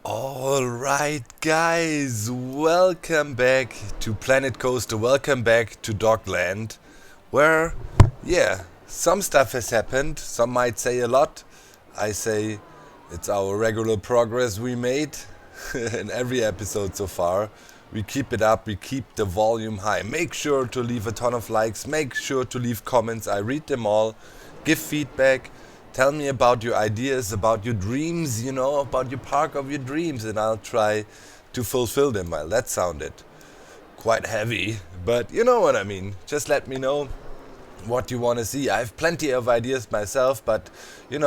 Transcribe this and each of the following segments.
Alright, guys, welcome back to Planet Coaster, welcome back to Dogland, where, some stuff has happened. Some might say a lot. I say it's our regular progress we made in every episode so far. We keep it up, we keep the volume high. Make sure to leave a ton of likes, make sure to leave comments. I read them all, give feedback. Tell me about your ideas, about your dreams, about your park of your dreams, and I'll try to fulfill them. Well, that sounded quite heavy, but you know what I mean. Just let me know what you want to see. I have plenty of ideas myself, but we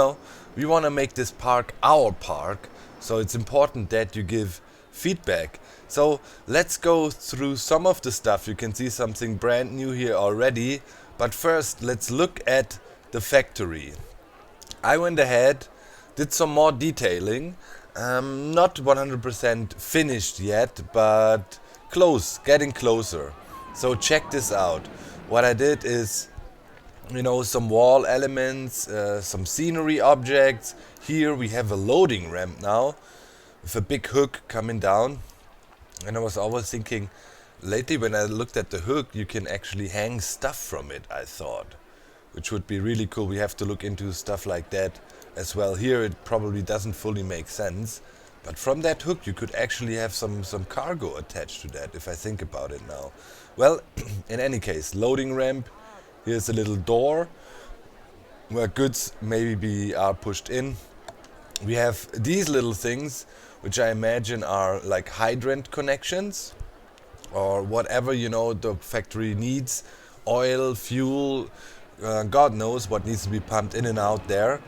want to make this park our park, so it's important that you give feedback. So let's go through some of the stuff. You can see something brand new here already, but first let's look at the factory. I went ahead, did some more detailing, not 100% finished yet, but close, getting closer. So check this out. What I did is, some wall elements, some scenery objects. Here we have a loading ramp now, with a big hook coming down. And I was always thinking, lately when I looked at the hook, you can actually hang stuff from it, I thought. Which would be really cool. We have to look into stuff like that as well. Here it probably doesn't fully make sense, but from that hook you could actually have some cargo attached to that, if I think about it now. Well, in any case, loading ramp. Here's a little door where goods maybe are pushed in. We have these little things, which I imagine are like hydrant connections or whatever the factory needs. Oil, fuel, God knows what needs to be pumped in and out there.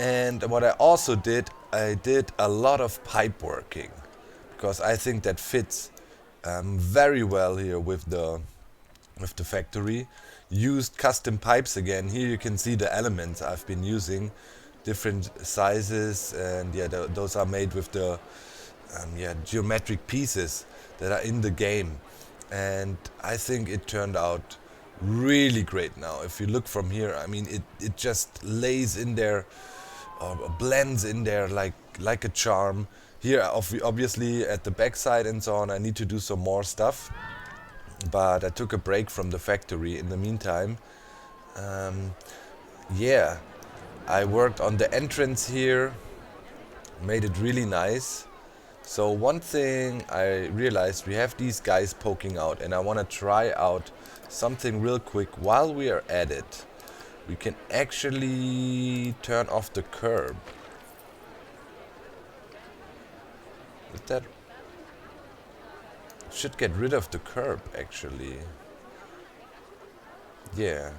And what I also did, I did a lot of pipe working, because I think that fits very well here with the factory. Used custom pipes again. Here you can see the elements I've been using, different sizes, and those are made with the geometric pieces that are in the game. And I think it turned out really great now. If you look from here, I mean, it just lays in there, or blends in there like a charm. Here, obviously at the backside and so on, I need to do some more stuff, but I took a break from the factory in the meantime. I worked on the entrance here, made it really nice. So one thing I realized, we have these guys poking out, and I want to try out something real quick while we are at it. We can actually turn off the curb. That should get rid of the curb actually. Yeah.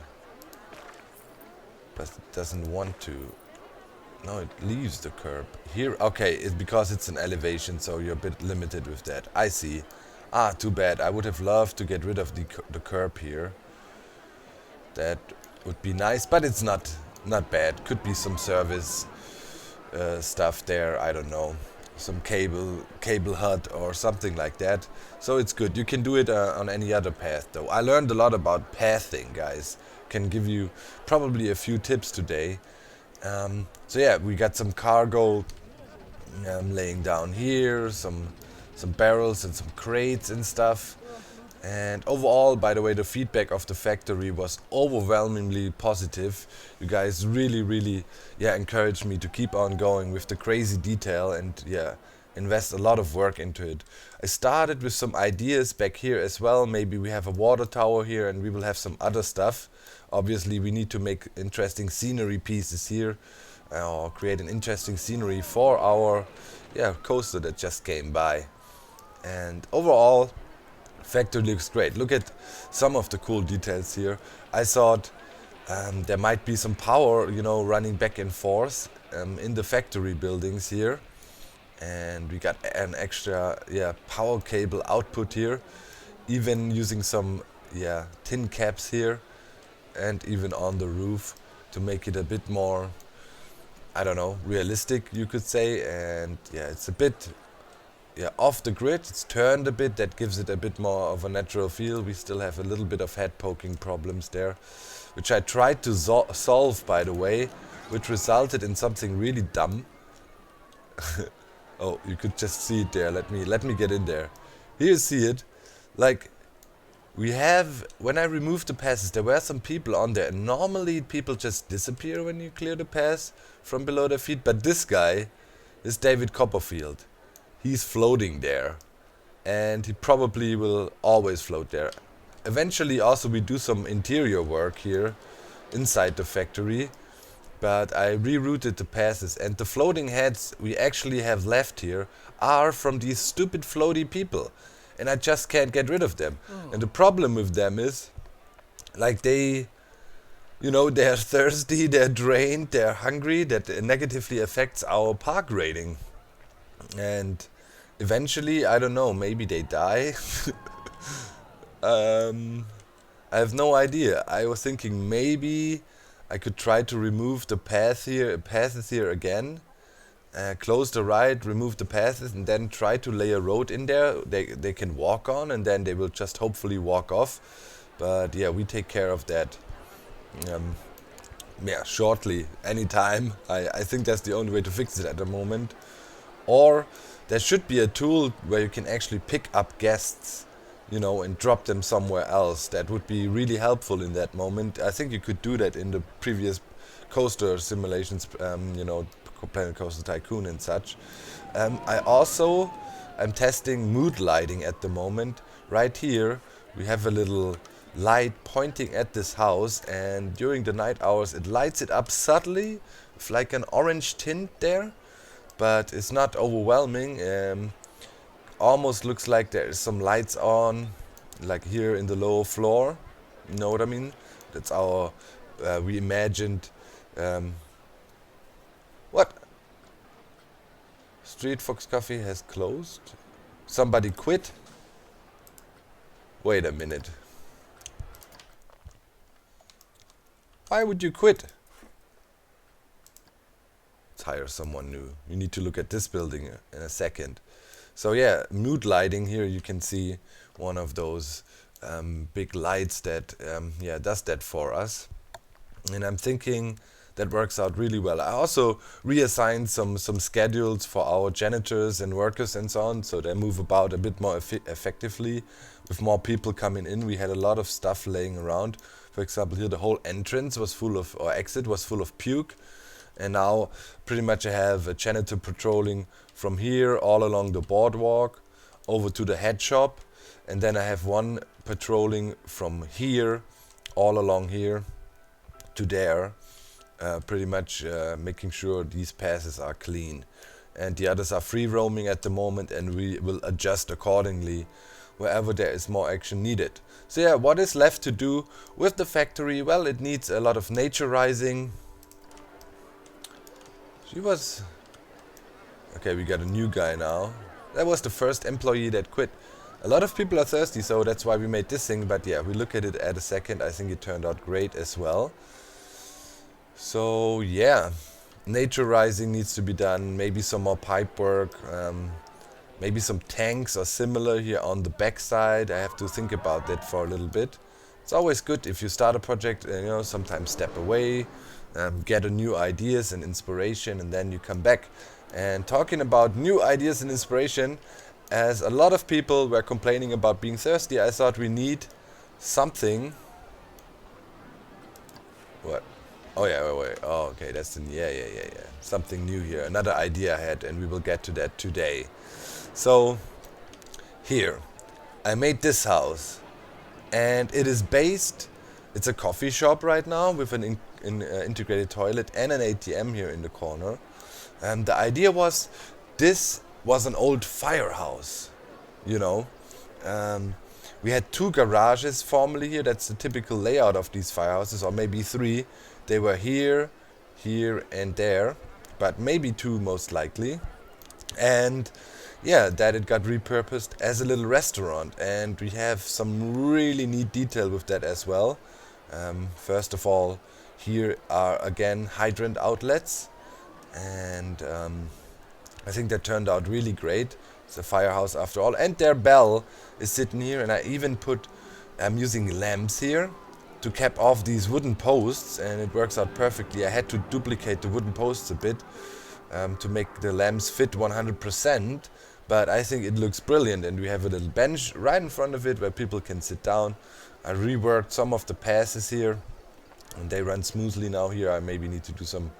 But it doesn't want to. No, it leaves the curb. Here, okay, it's because it's an elevation, so you're a bit limited with that. I see. Too bad. I would have loved to get rid of the curb here. That would be nice, but it's not bad. Could be some service stuff there, I don't know. Some cable hut or something like that. So it's good. You can do it on any other path though. I learned a lot about pathing, guys. Can give you probably a few tips today. We got some cargo laying down here, some barrels and some crates and stuff. And overall, by the way, the feedback of the factory was overwhelmingly positive. You guys really encouraged me to keep on going with the crazy detail and invest a lot of work into it. I started with some ideas back here as well. Maybe we have a water tower here and we will have some other stuff. Obviously we need to make interesting scenery pieces here, or create an interesting scenery for our coaster that just came by. And overall, factory looks great. Look at some of the cool details here. I thought there might be some power, running back and forth in the factory buildings here. And we got an extra power cable output here, even using some tin caps here, and even on the roof to make it a bit more, I don't know, realistic, you could say. And it's a bit off the grid. It's turned a bit. That gives it a bit more of a natural feel. We still have a little bit of head poking problems there, which I tried to solve, by the way, which resulted in something really dumb. Oh, you could just see it there. Let me get in there. Here you see it. Like, we have, when I removed the passes, there were some people on there. And normally people just disappear when you clear the pass from below their feet. But this guy is David Copperfield. He's floating there. And he probably will always float there. Eventually also we do some interior work here inside the factory. But I rerouted the passes, and the floating heads we actually have left here are from these stupid floaty people. And I just can't get rid of them. And the problem with them is, like, they, they're thirsty, they're drained, they're hungry. That negatively affects our park rating. And eventually, I don't know, maybe they die. I have no idea. I was thinking maybe I could try to remove the passes here again. Close the ride, remove the passes, and then try to lay a road in there they can walk on, and then they will just hopefully walk off. But yeah, we take care of that shortly, anytime. I think that's the only way to fix it at the moment. Or there should be a tool where you can actually pick up guests, and drop them somewhere else. That would be really helpful in that moment. I think you could do that in the previous coaster simulations, Planet Coaster Tycoon and such. I'm testing mood lighting at the moment. Right here we have a little light pointing at this house, and during the night hours it lights it up subtly with like an orange tint there, but it's not overwhelming. Almost looks like there is some lights on, like here in the lower floor. You know what I mean? That's our we imagined. What? Street Fox Coffee has closed? Somebody quit? Wait a minute. Why would you quit? Let's hire someone new. You need to look at this building in a second. So yeah, mood lighting here, you can see one of those big lights that does that for us. And I'm thinking that works out really well. I also reassigned some schedules for our janitors and workers and so on, so they move about a bit more effectively with more people coming in. We had a lot of stuff laying around. For example, here the whole entrance was full of, or exit was full of puke. And now pretty much I have a janitor patrolling from here all along the boardwalk over to the head shop. And then I have one patrolling from here all along here to there. Pretty much making sure these passes are clean, and the others are free roaming at the moment, and we will adjust accordingly wherever there is more action needed. So yeah, what is left to do with the factory? Well, it needs a lot of naturizing. Okay, we got a new guy now. That was the first employee that quit. A lot of people are thirsty, so that's why we made this thing. But yeah, we look at it at a second. I think it turned out great as well. So yeah, naturizing needs to be done, maybe some more pipe work, maybe some tanks or similar here on the back side. I have to think about that for a little bit. It's always good if you start a project, sometimes step away, get a new ideas and inspiration, and then you come back. And talking about new ideas and inspiration, as a lot of people were complaining about being thirsty, I thought we need something. What? Oh yeah, wait. Oh, okay, that's yeah. Something new here. Another idea I had, and we will get to that today. So, here, I made this house, and it is based. It's a coffee shop right now with an integrated toilet and an ATM here in the corner. And the idea was, this was an old firehouse, We had 2 garages formerly here. That's the typical layout of these firehouses, or maybe 3. They were here, and there, but maybe 2 most likely. And yeah, that it got repurposed as a little restaurant, and we have some really neat detail with that as well. First of all, here are again hydrant outlets, and I think that turned out really great. It's a firehouse after all, and their bell is sitting here, and I even put using lamps here to cap off these wooden posts, and it works out perfectly. I had to duplicate the wooden posts a bit, to make the lamps fit 100%, but I think it looks brilliant, and we have a little bench right in front of it where people can sit down. I reworked some of the passes here, and they run smoothly now. Here I maybe need to do some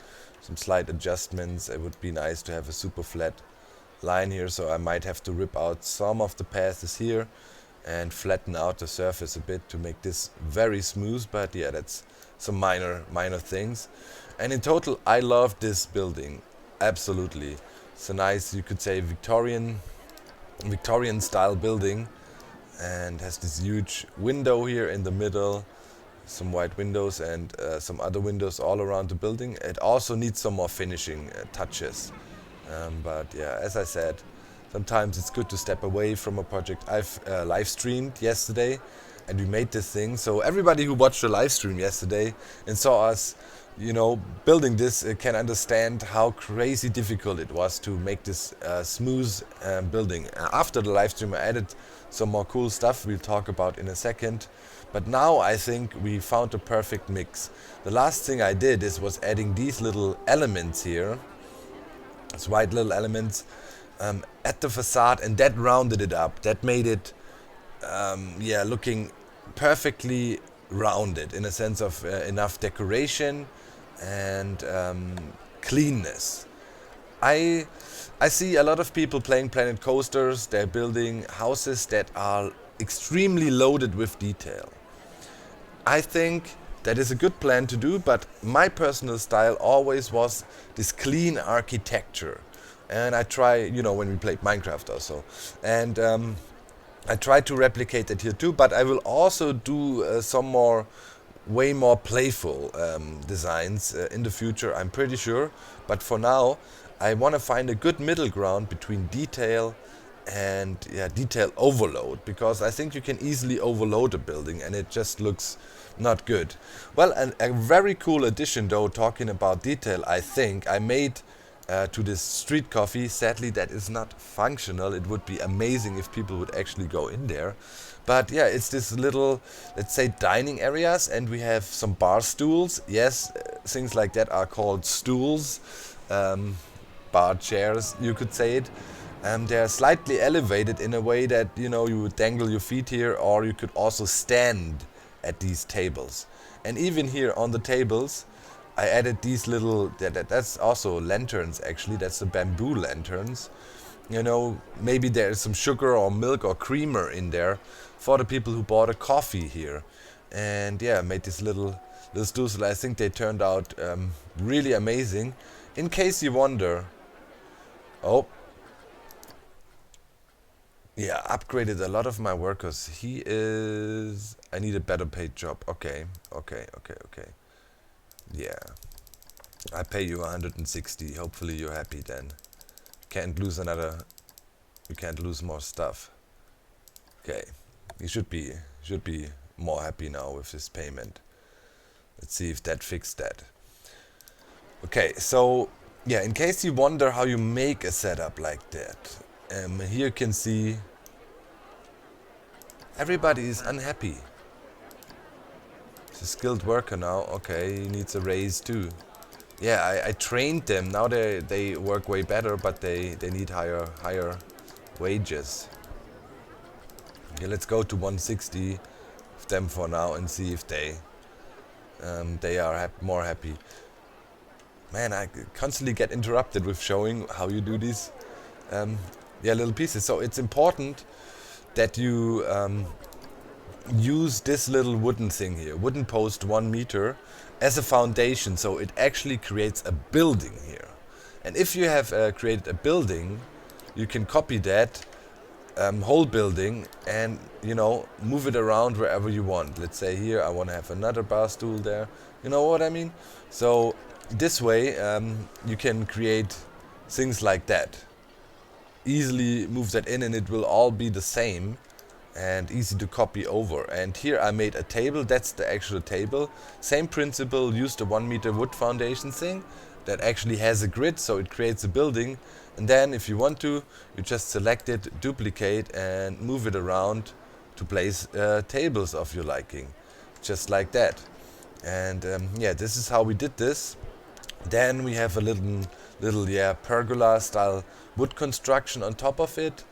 slight adjustments. It would be nice to have a super flat line here, so I might have to rip out some of the passes here and flatten out the surface a bit to make this very smooth. But yeah, that's some minor things. And in total, I love this building, absolutely. It's a nice, you could say, Victorian style building, and has this huge window here in the middle, some white windows, and some other windows all around the building. It also needs some more finishing touches, but yeah, as I said, sometimes it's good to step away from a project. I've live streamed yesterday, and we made this thing, so everybody who watched the live stream yesterday and saw us, building this, can understand how crazy difficult it was to make this smooth building. After the live stream, I added some more cool stuff we'll talk about in a second. But now I think we found a perfect mix. The last thing I did was adding these little elements here, these white little elements, at the facade, and that rounded it up. That made it, looking perfectly rounded in a sense of enough decoration and cleanness. I see a lot of people playing Planet Coasters. They're building houses that are extremely loaded with detail. I think that is a good plan to do, but my personal style always was this clean architecture. And I try, when we played Minecraft also. And I try to replicate that here too, but I will also do some way more playful designs in the future, I'm pretty sure. But for now, I want to find a good middle ground between detail and detail overload, because I think you can easily overload a building and it just looks not good. Well, a very cool addition though, talking about detail, I think I made to this street coffee. Sadly, that is not functional. It would be amazing if people would actually go in there. But yeah, it's this little, let's say, dining areas, and we have some bar stools. Yes, things like that are called stools, bar chairs, you could say it. They're slightly elevated in a way that, you would dangle your feet here, or you could also stand at these tables. And even here on the tables, I added these little, that's also lanterns actually, that's the bamboo lanterns. Maybe there's some sugar or milk or creamer in there for the people who bought a coffee here. And yeah, made this little stools. I think they turned out really amazing. In case you wonder, upgraded a lot of my workers. I need a better paid job. Okay. Yeah, I pay you 160. Hopefully you're happy then. You can't lose more stuff. Okay, you should be more happy now with this payment. Let's see if that fixed that. Okay, so yeah, in case you wonder how you make a setup like that, here you can see everybody is unhappy. It's a skilled worker now. Okay, he needs a raise too. Yeah, I trained them. Now they work way better, but they need higher wages. Okay, let's go to 160 of them for now and see if they are more happy. Man, I constantly get interrupted with showing how you do these little pieces. So it's important that you use this little wooden thing here, wooden post 1 meter, as a foundation, so it actually creates a building here. And if you have created a building, you can copy that whole building and move it around wherever you want. Let's say here I want to have another bar stool there. You know what I mean? So this way you can create things like that. Easily move that in and it will all be the same and easy to copy over. And here I made a table. That's the actual table. Same principle, used a 1 meter wood foundation thing that actually has a grid, so it creates a building. And then if you want to, you just select it, duplicate and move it around to place tables of your liking, just like that. And this is how we did this. Then we have a little little pergola style wood construction on top of it,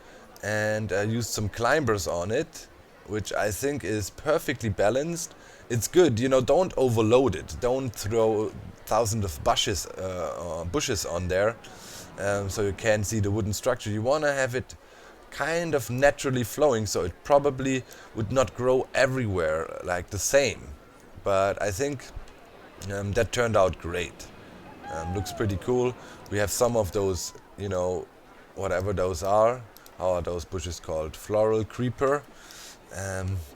and used some climbers on it, which I think is perfectly balanced. It's good, don't overload it. Don't throw thousands of bushes on there, so you can't see the wooden structure. You want to have it kind of naturally flowing, so it probably would not grow everywhere like the same. But I think that turned out great. Looks pretty cool. We have some of those, whatever those are. How are those bushes called? Floral creeper.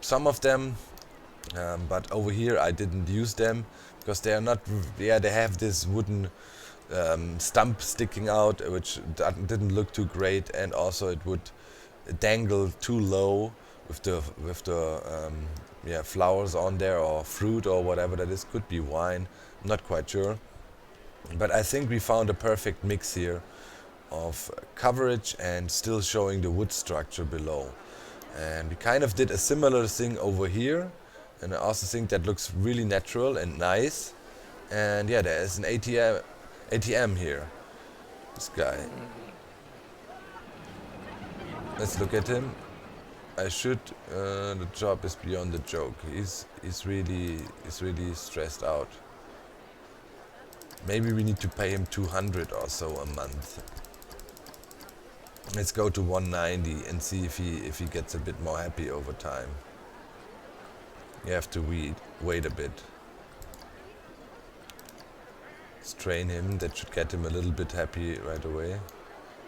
Some of them, but over here I didn't use them because they are not. Yeah, they have this wooden stump sticking out, which didn't look too great, and also it would dangle too low with the flowers on there, or fruit, or whatever that is. Could be wine. I'm not quite sure. But I think we found a perfect mix here of coverage and still showing the wood structure below. And we kind of did a similar thing over here, and I also think that looks really natural and nice. And yeah, there is an ATM here. This guy. Let's look at him. I should. The job is beyond the joke. He's really stressed out. Maybe we need to pay him 200 or so a month. Let's go to 190 and see if he gets a bit more happy over time. You have to wait a bit. Let's train him. That should get him a little bit happy right away.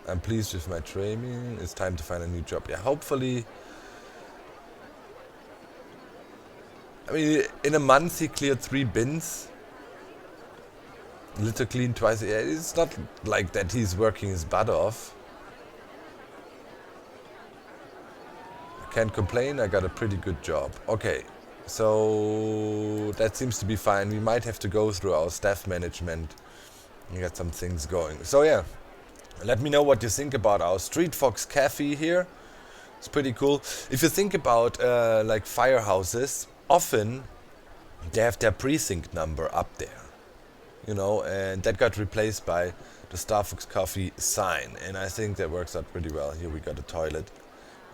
I'm pleased with my training. It's time to find a new job. Yeah, hopefully. I mean, in a month he cleared 3 bins. Litter clean twice. Yeah, it's not like that he's working his butt off. I can't complain. I got a pretty good job. Okay, so that seems to be fine. We might have to go through our staff management and get some things going. So yeah, let me know what you think about our Street Fox Cafe here. It's pretty cool. If you think about like firehouses, often they have their precinct number up there. And that got replaced by the Starbucks Coffee sign, and I think that works out pretty well. Here we got a toilet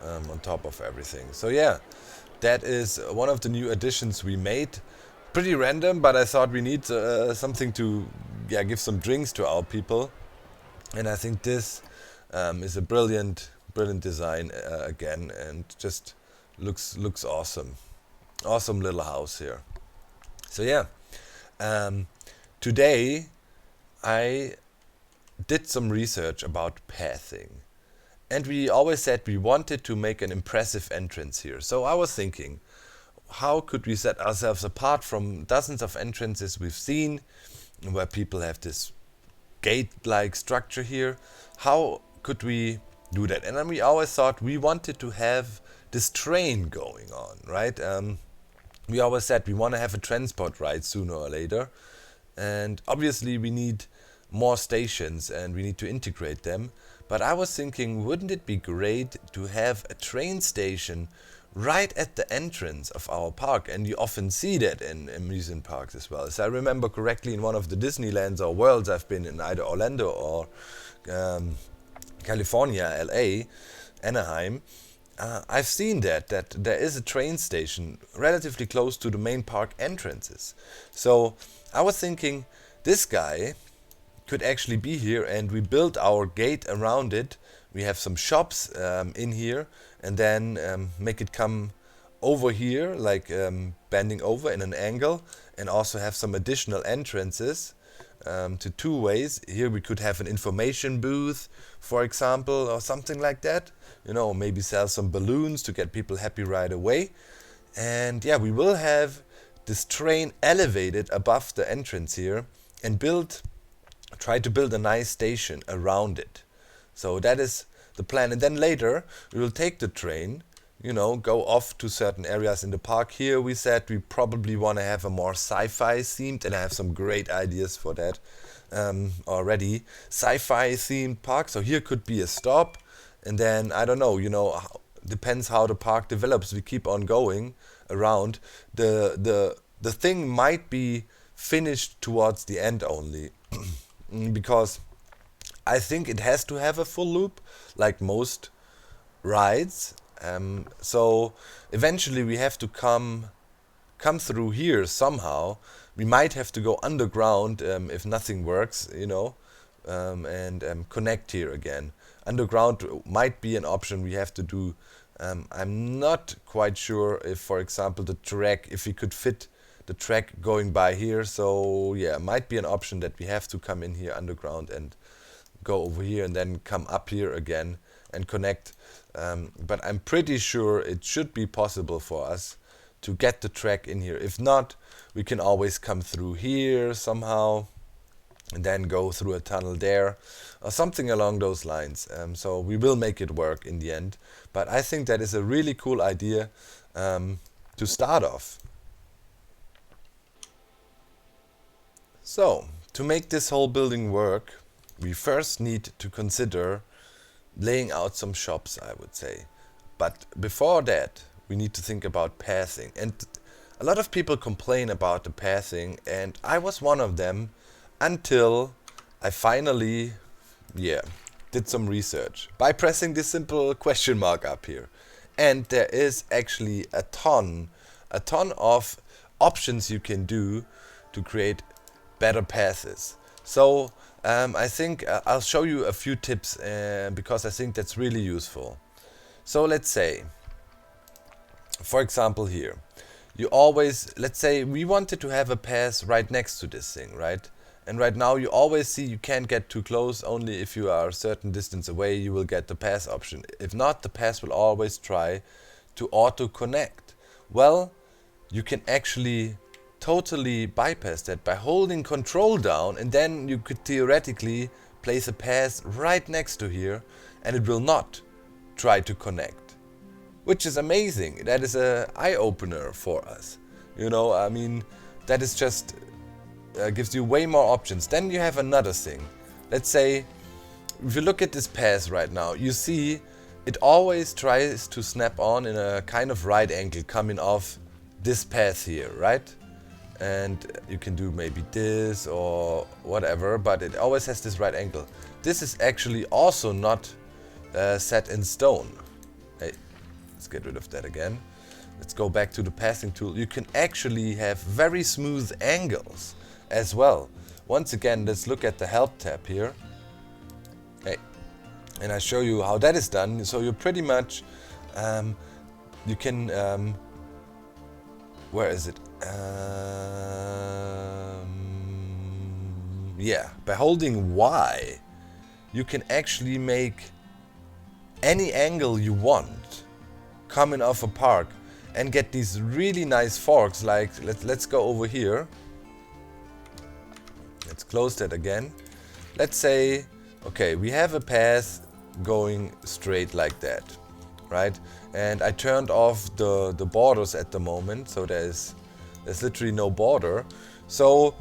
on top of everything. So yeah, that is one of the new additions we made. Pretty random, but I thought we need something to give some drinks to our people, and I think this is a brilliant design again, and just looks awesome. Awesome little house here. So yeah. Today, I did some research about pathing, and we always said we wanted to make an impressive entrance here. So I was thinking, how could we set ourselves apart from dozens of entrances we've seen, where people have this gate-like structure here? How could we do that? And then we always thought we wanted to have this train going on, right? We always said we want to have a transport ride sooner or later. And obviously we need more stations and we need to integrate them. But I was thinking, wouldn't it be great to have a train station right at the entrance of our park? And you often see that in amusement parks as well. As I remember correctly, in one of the Disneylands or worlds I've been in, either Orlando or California, LA, Anaheim, I've seen that there is a train station relatively close to the main park entrances. So I was thinking this guy could actually be here, and we built our gate around it. We have some shops in here, and then make it come over here, like bending over in an angle, and also have some additional entrances to 2 ways. Here we could have an information booth, for example, or something like that. Maybe sell some balloons to get people happy right away. And yeah, we will have this train elevated above the entrance here and try to build a nice station around it. So that is the plan. And then later we will take the train, go off to certain areas in the park. Here we said we probably want to have a more sci-fi themed, and I have some great ideas for that already. Sci-fi themed park. So here could be a stop, and then I don't know, depends how the park develops. We keep on going around. The thing might be finished towards the end only, because I think it has to have a full loop, like most rides. So eventually we have to come through here somehow. We might have to go underground if nothing works, and connect here again. Underground might be an option we have to do. I'm not quite sure if, for example, the track, if we could fit the track going by here. So yeah, might be an option that we have to come in here underground and go over here and then come up here again and connect. But I'm pretty sure it should be possible for us to get the track in here. If not, we can always come through here somehow and then go through a tunnel there or something along those lines. So we will make it work in the end. But I think that is a really cool idea to start off. So, to make this whole building work, we first need to consider laying out some shops, I would say. But before that, we need to think about pathing. And a lot of people complain about the pathing, and I was one of them until I finally, did some research by pressing this simple question mark up here. And there is actually a ton of options you can do to create better paths. So I think I'll show you a few tips because I think that's really useful. So let's say, for example here, let's say we wanted to have a path right next to this thing, right? And right now you always see you can't get too close, only if you are a certain distance away you will get the path option. If not, the path will always try to auto connect. Well, you can actually totally bypass that by holding control down, and then you could theoretically place a path right next to here and it will not try to connect, which is amazing. That is an eye-opener for us. I mean, that is just gives you way more options. Then you have another thing. Let's say if you look at this path right now, you see it always tries to snap on in a kind of right angle coming off this path here, right? And you can do maybe this or whatever, but it always has this right angle. This is actually also not set in stone. Hey, let's get rid of that again. Let's go back to the pathing tool. You can actually have very smooth angles as well. Once again, let's look at the help tab here. Hey, and I show you how that is done. So you pretty much, you can, where is it? By holding Y, you can actually make any angle you want coming off a park and get these really nice forks. Like let's go over here. Let's close that again. Let's say, okay, we have a path going straight like that, right? And I turned off the borders at the moment, so there's literally no border. So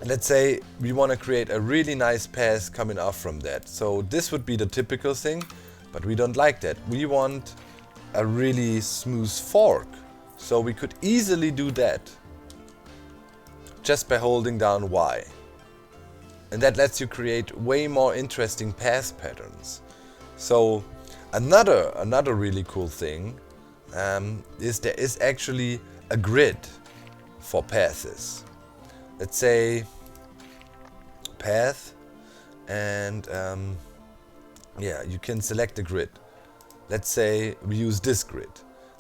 let's say we want to create a really nice path coming off from that. So this would be the typical thing, but we don't like that. We want a really smooth fork. So we could easily do that just by holding down Y. And that lets you create way more interesting path patterns. So another really cool thing is there is actually a grid for paths. Let's say path, and you can select a grid. Let's say we use this grid.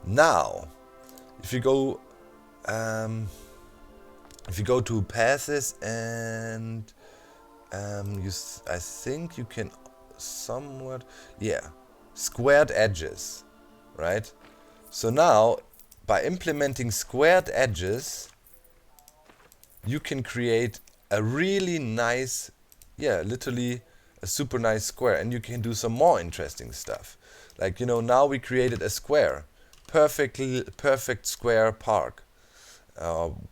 Now, if you go to paths and I think you can somewhat, squared edges, right? So now, by implementing squared edges, you can create a really nice, literally a super nice square, and you can do some more interesting stuff. Like, now we created a square, perfect square park,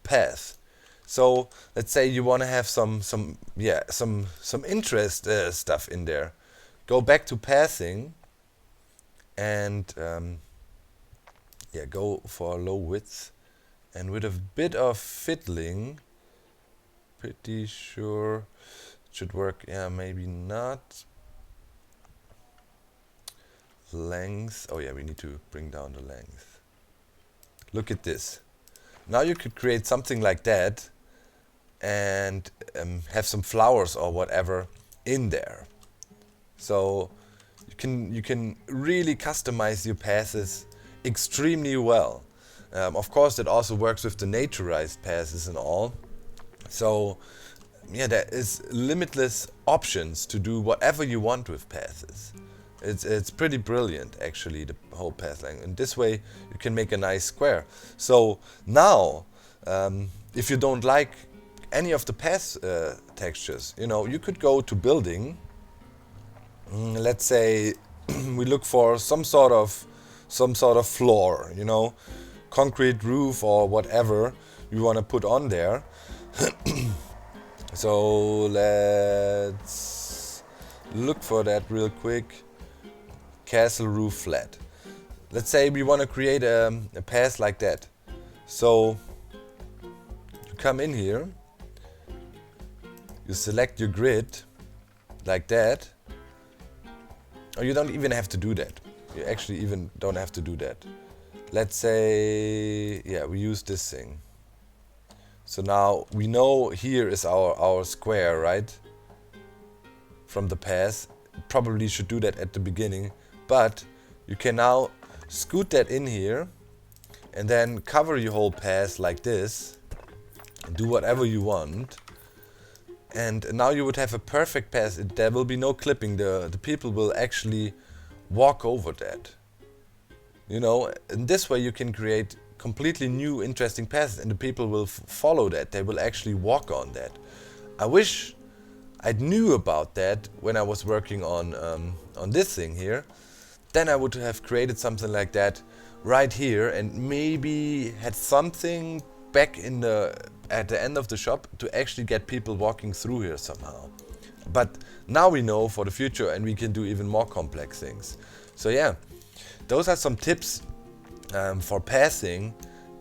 path. So let's say you want to have some interest stuff in there. Go back to pathing and go for low width, and with a bit of fiddling, pretty sure Should work. Yeah, maybe not. Length. Oh yeah, we need to bring down the length. Look at this. Now you could create something like that and have some flowers or whatever in there. So you can really customize your passes extremely well. Of course, that also works with the naturized passes and all. So yeah, there is limitless options to do whatever you want with passes. It's pretty brilliant, actually, the whole path length. And this way you can make a nice square. So now, if you don't like any of the path textures, you could go to building. Let's say we look for some sort of floor, concrete roof or whatever you want to put on there. So let's look for that real quick. Castle roof flat. Let's say we want to create a path like that. So you come in here, you select your grid like that. Or you don't even have to do that. You actually even don't have to do that. Let's say, yeah, we use this thing. So now we know here is our square, right? From the path. Probably should do that at the beginning. But you can now scoot that in here and then cover your whole path like this. And do whatever you want. And now you would have a perfect path. There will be no clipping. The people will actually walk over that. In this way you can create completely new, interesting paths, and the people will follow that. They will actually walk on that. I wish I knew about that when I was working on this thing here. Then I would have created something like that right here, and maybe had something back at the end of the shop to actually get people walking through here somehow. But now we know for the future, and we can do even more complex things. So yeah, those are some tips for passing,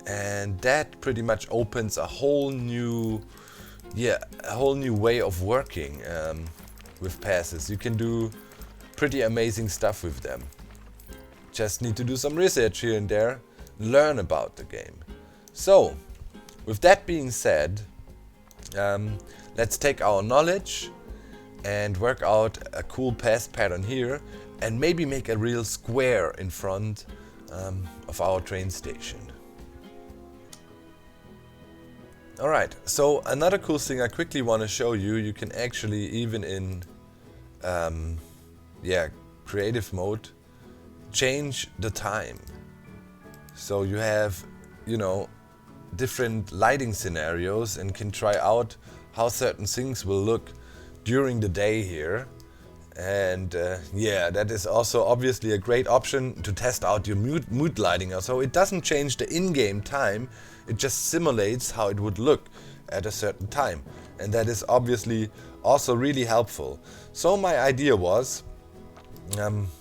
and that pretty much opens a whole new way of working with passes. You can do pretty amazing stuff with them. Just need to do some research here and there, learn about the game. So, with that being said, let's take our knowledge and work out a cool path pattern here, and maybe make a real square in front of our train station. Alright, so another cool thing I quickly want to show you, you can actually even in creative mode change the time. So you have, different lighting scenarios and can try out how certain things will look during the day here. And that is also obviously a great option to test out your mood lighting. So it doesn't change the in-game time, it just simulates how it would look at a certain time. And that is obviously also really helpful. So my idea was,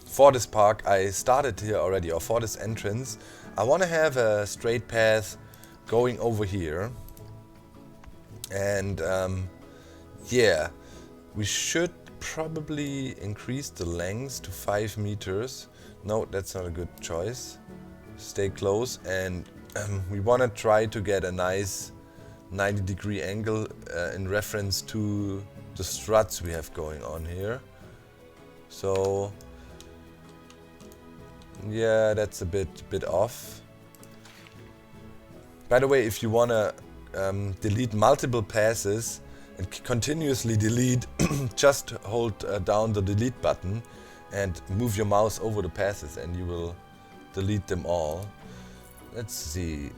for this park I started here already, or for this entrance, I want to have a straight path going over here. And we should probably increase the length to 5 meters. No, that's not a good choice. Stay close, and we want to try to get a nice 90-degree angle in reference to the struts we have going on here. So yeah, that's a bit off. By the way, if you want to delete multiple passes and continuously delete, just hold down the delete button and move your mouse over the passes and you will delete them all. Let's see.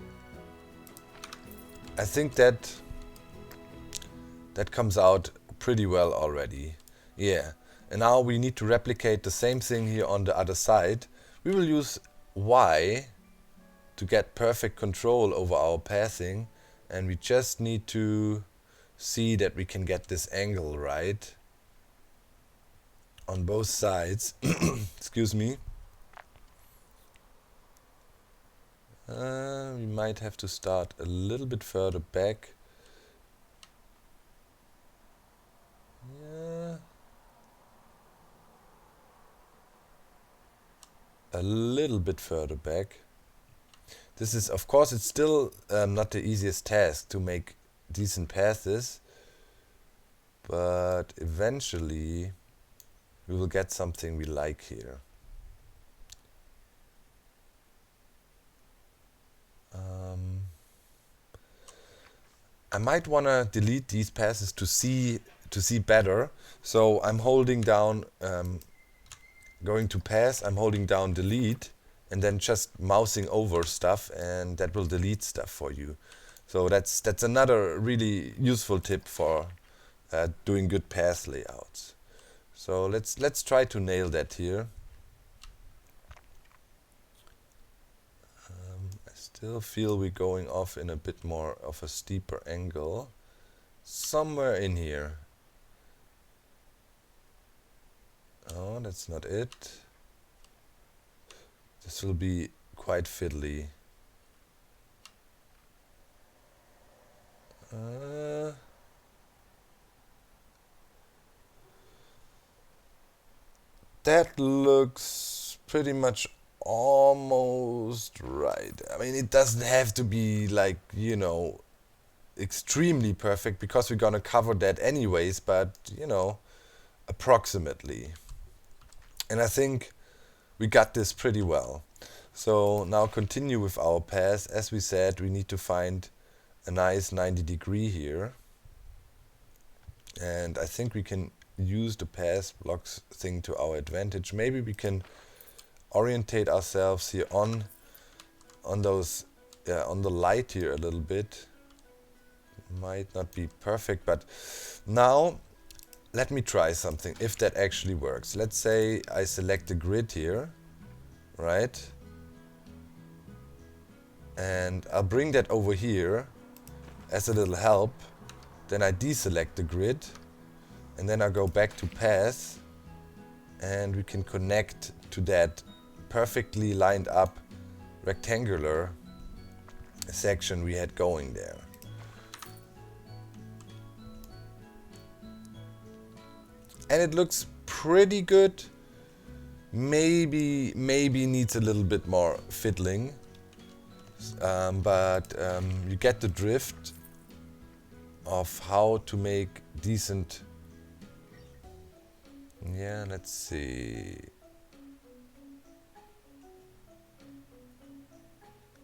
I think that comes out pretty well already. Yeah. And now we need to replicate the same thing here on the other side. We will use Y to get perfect control over our passing, and we just need to see that we can get this angle right on both sides. Excuse me. We might have to start a little bit further back. a little bit further back. This is, of course, it's still not the easiest task to make decent paths, but eventually we will get something we like here. I might want to delete these passes to see better. So I'm holding down, going to pass, I'm holding down delete, and then just mousing over stuff, and that will delete stuff for you. So that's another really useful tip for doing good path layouts. So let's try to nail that here. I still feel we're going off in a bit more of a steeper angle. Somewhere in here. Oh, that's not it. This will be quite fiddly. That looks pretty much almost right. I mean, it doesn't have to be like, you know, extremely perfect because we're gonna cover that anyways, but, you know, approximately. And I think we got this pretty well. So now continue with our path. As we said, we need to find a nice 90-degree here. And I think we can use the path blocks thing to our advantage. Maybe we can orientate ourselves here on those, on the light here a little bit. Might not be perfect, but now let me try something if that actually works. Let's say I select the grid here, right? And I'll bring that over here as a little help. Then I deselect the grid, and then I go back to path, and we can connect to that perfectly lined up rectangular section we had going there. And it looks pretty good. Maybe needs a little bit more fiddling, but you get the drift of how to make decent. Yeah, let's see.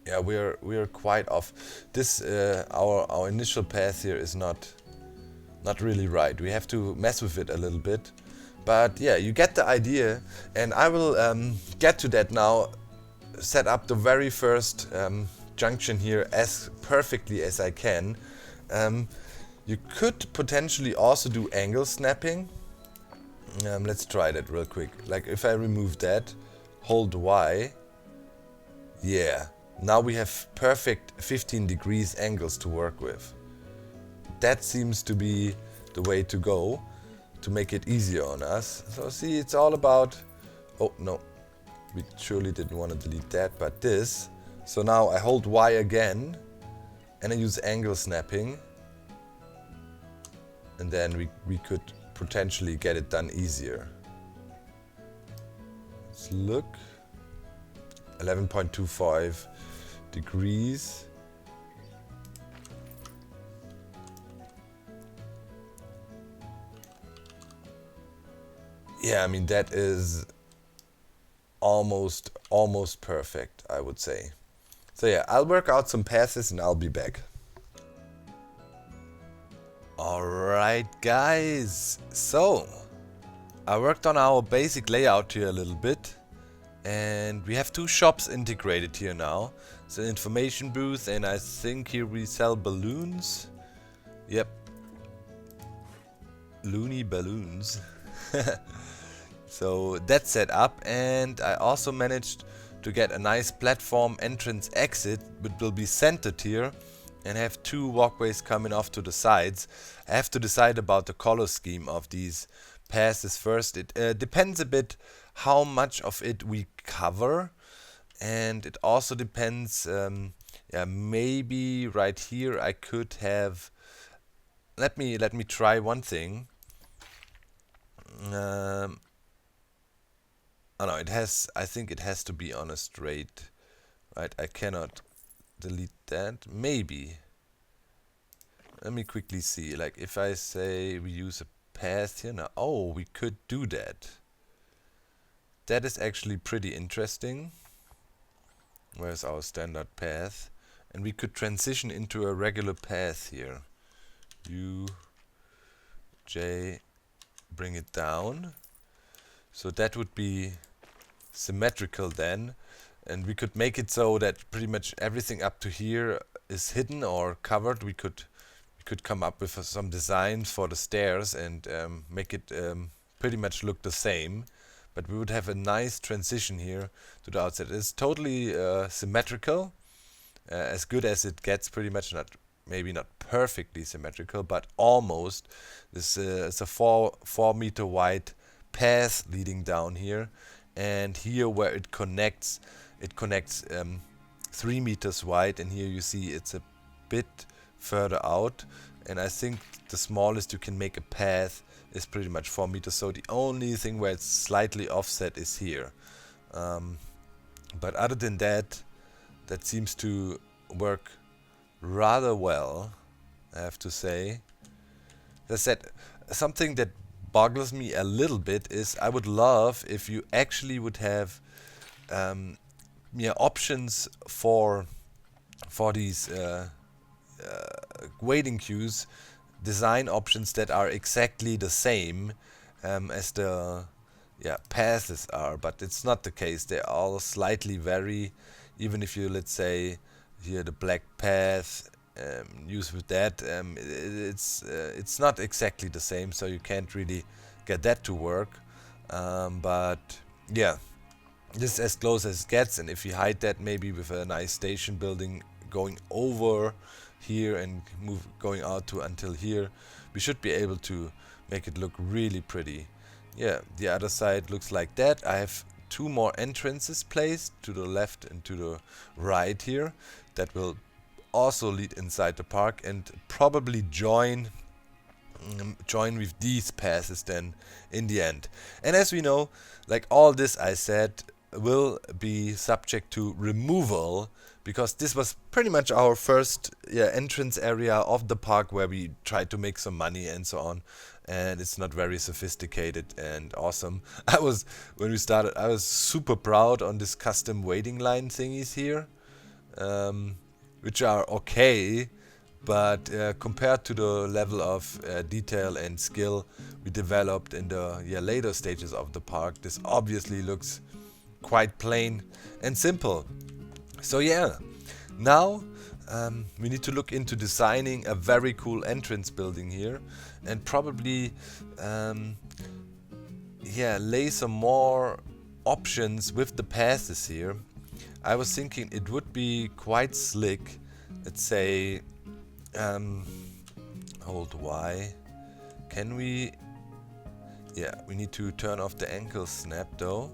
Yeah, we're quite off. This our initial path here is not really right. We have to mess with it a little bit. But yeah, you get the idea, and I will get to that now. Set up the very first junction here as perfectly as I can. You could potentially also do angle snapping. Let's try that real quick. Like if I remove that, hold Y. Yeah, now we have perfect 15 degrees angles to work with. That seems to be the way to go to make it easier on us. So see, it's all about, oh no, we surely didn't want to delete that, but this. So now I hold Y again and I use angle snapping, and then we could potentially get it done easier. Let's look. 11.25 degrees. Yeah, I mean that is almost perfect, I would say. So yeah, I'll work out some passes and I'll be back. Alright guys, so I worked on our basic layout here a little bit, and we have two shops integrated here now. It's an information booth, and I think here we sell balloons. Yep, loony balloons. So that's set up, and I also managed to get a nice platform entrance exit, which will be centered here and have two walkways coming off to the sides. I have to decide about the color scheme of these passes first. It depends a bit how much of it we cover, and it also depends, yeah, maybe right here I could have, let me try one thing. Oh no, it has, I think it has to be on a straight, right? I cannot delete that. Maybe. Let me quickly see. Like if I say we use a path here now. Oh, we could do that. That is actually pretty interesting. Where's our standard path? And we could transition into a regular path here. U, J, bring it down. So that would be symmetrical then. And we could make it so that pretty much everything up to here is hidden or covered. We could come up with some designs for the stairs and make it pretty much look the same. But we would have a nice transition here to the outside. It's totally symmetrical, as good as it gets. Pretty much, not maybe not perfectly symmetrical, but almost. This is a 4 meter wide path leading down here, and here where it connects 3 meters wide, and here you see it's a bit further out, and I think the smallest you can make a path is pretty much 4 meters. So the only thing where it's slightly offset is here, but other than that, that seems to work rather well, I have to say. As I said, something that boggles me a little bit is I would love if you actually would have options for these waiting queues, design options that are exactly the same as the paths are, but it's not the case. They all slightly vary. Even if you, let's say here, the black path, use with that, it's not exactly the same, so you can't really get that to work. But yeah, this is as close as it gets, and if you hide that maybe with a nice station building going over here and going out to until here, we should be able to make it look really pretty. Yeah, the other side looks like that. I have 2 more entrances placed to the left and to the right here that will also lead inside the park and probably join with these passes then in the end. And as we know, like all this I said will be subject to removal, because this was pretty much our first entrance area of the park where we tried to make some money and so on, and it's not very sophisticated and awesome. When we started, I was super proud on this custom waiting line thingies here, which are okay, but compared to the level of detail and skill we developed in the later stages of the park, this obviously looks quite plain and simple. So yeah, now we need to look into designing a very cool entrance building here, and probably lay some more options with the passes here. I was thinking it would be quite slick, let's say, hold Y, can we, we need to turn off the ankle snap though.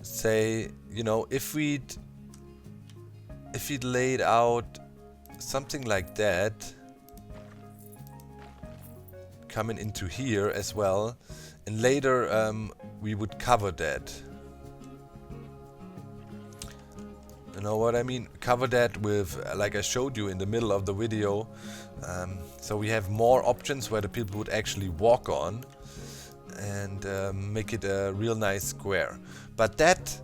Say, if we'd laid out something like that coming into here as well, and later we would cover that. You know what I mean? Cover that with, like I showed you in the middle of the video, so we have more options where the people would actually walk on, and make it a real nice square. But that,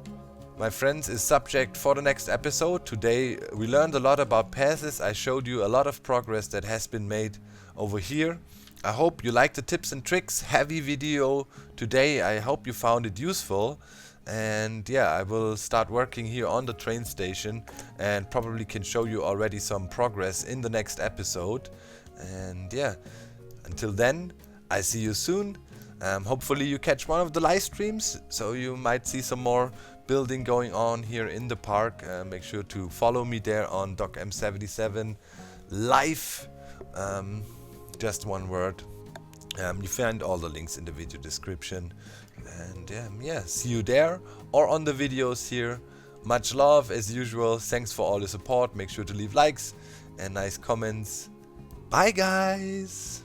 my friends, is subject for the next episode. Today we learned a lot about paths. I showed you a lot of progress that has been made over here. I hope you liked the tips and tricks heavy video today. I hope you found it useful. And I will start working here on the train station and probably can show you already some progress in the next episode. And until then, I see you soon. Hopefully you catch one of the live streams, so you might see some more building going on here in the park. Make sure to follow me there on DocM77 live, just one word. You find all the links in the video description, and see you there or on the videos here. Much love as usual. Thanks for all the support. Make sure to leave likes and nice comments. Bye guys.